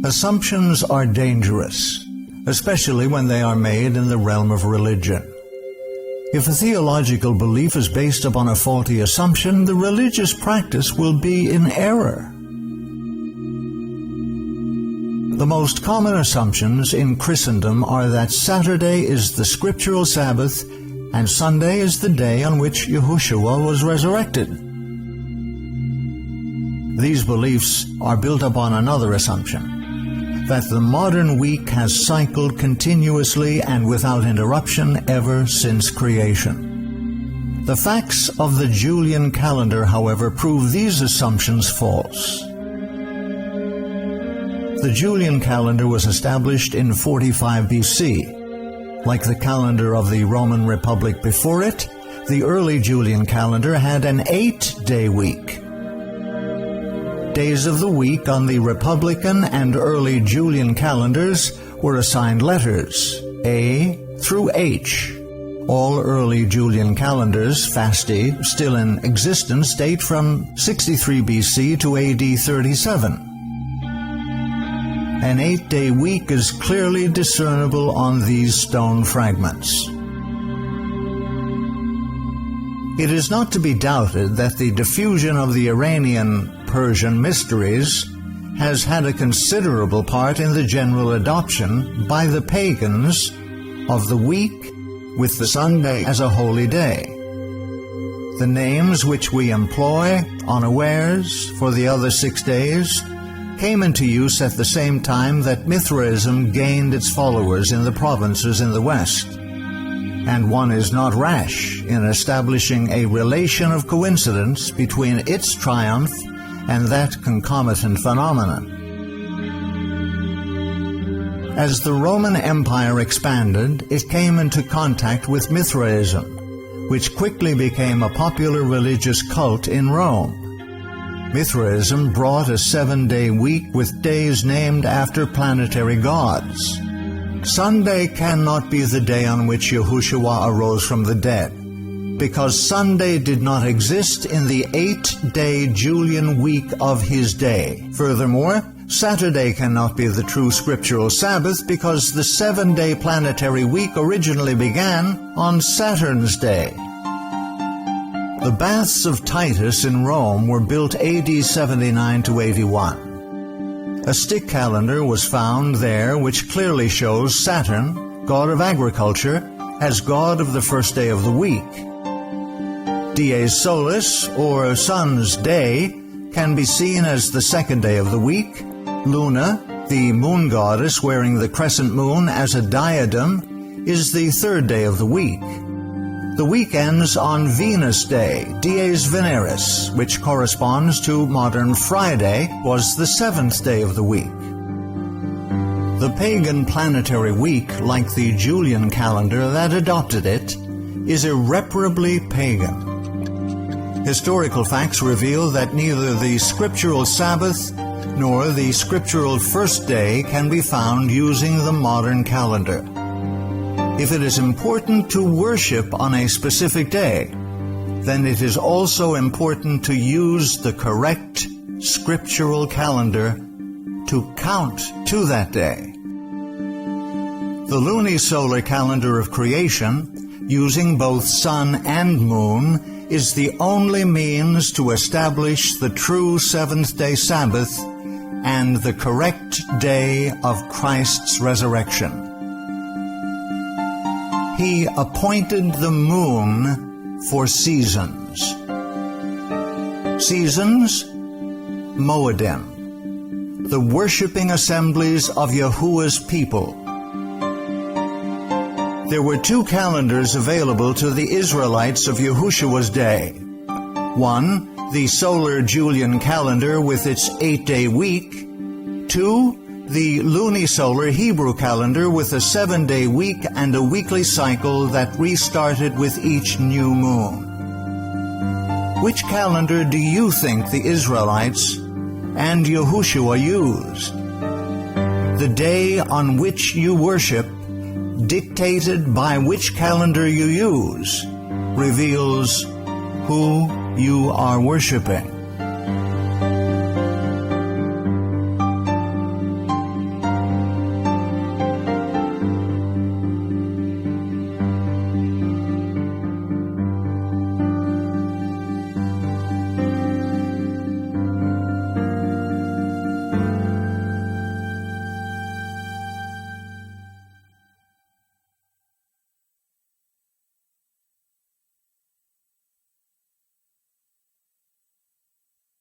Assumptions are dangerous, especially when they are made in the realm of religion. If a theological belief is based upon a faulty assumption, the religious practice will be in error. The most common assumptions in Christendom are that Saturday is the scriptural Sabbath and Sunday is the day on which Yahushua was resurrected. These beliefs are built upon another assumption, that the modern week has cycled continuously and without interruption ever since creation. The facts of the Julian calendar, however, prove these assumptions false. The Julian calendar was established in 45 BC. Like the calendar of the Roman Republic before it, the early Julian calendar had an 8-day week. Days of the week on the Republican and early Julian calendars were assigned letters, A through H. All early Julian calendars, fasti, still in existence, date from 63 BC to AD 37. An 8-day week is clearly discernible on these stone fragments. It is not to be doubted that the diffusion of the Iranian-Persian mysteries has had a considerable part in the general adoption by the pagans of the week with the Sunday as a holy day. The names which we employ unawares for the other 6 days came into use at the same time that Mithraism gained its followers in the provinces in the West, and one is not rash in establishing a relation of coincidence between its triumph and that concomitant phenomenon. As the Roman Empire expanded, it came into contact with Mithraism, which quickly became a popular religious cult in Rome. Mithraism brought a 7-day week with days named after planetary gods. Sunday cannot be the day on which Yahushua arose from the dead, because Sunday did not exist in the 8-day Julian week of his day. Furthermore, Saturday cannot be the true scriptural Sabbath, because the 7-day planetary week originally began on Saturn's day. The baths of Titus in Rome were built AD 79 to 81. A stick calendar was found there which clearly shows Saturn, god of agriculture, as god of the first day of the week. Dies Solis, or sun's day, can be seen as the second day of the week. Luna, the moon goddess wearing the crescent moon as a diadem, is the third day of the week. The week ends on Venus Day, Dies Veneris, which corresponds to modern Friday, was the 7th day of the week. The pagan planetary week, like the Julian calendar that adopted it, is irreparably pagan. Historical facts reveal that neither the scriptural Sabbath nor the scriptural first day can be found using the modern calendar. If it is important to worship on a specific day, then it is also important to use the correct scriptural calendar to count to that day. The lunisolar calendar of creation, using both sun and moon, is the only means to establish the true seventh-day Sabbath and the correct day of Christ's resurrection. He appointed the moon for seasons. Seasons, Moedim, the worshiping assemblies of Yahuwah's people. There were 2 calendars available to the Israelites of Yahushua's day. One, the solar Julian calendar with its 8-day week. 2, the lunisolar Hebrew calendar with a 7-day week and a weekly cycle that restarted with each new moon. Which calendar do you think the Israelites and Yahushua used? The day on which you worship, dictated by which calendar you use, reveals who you are worshiping.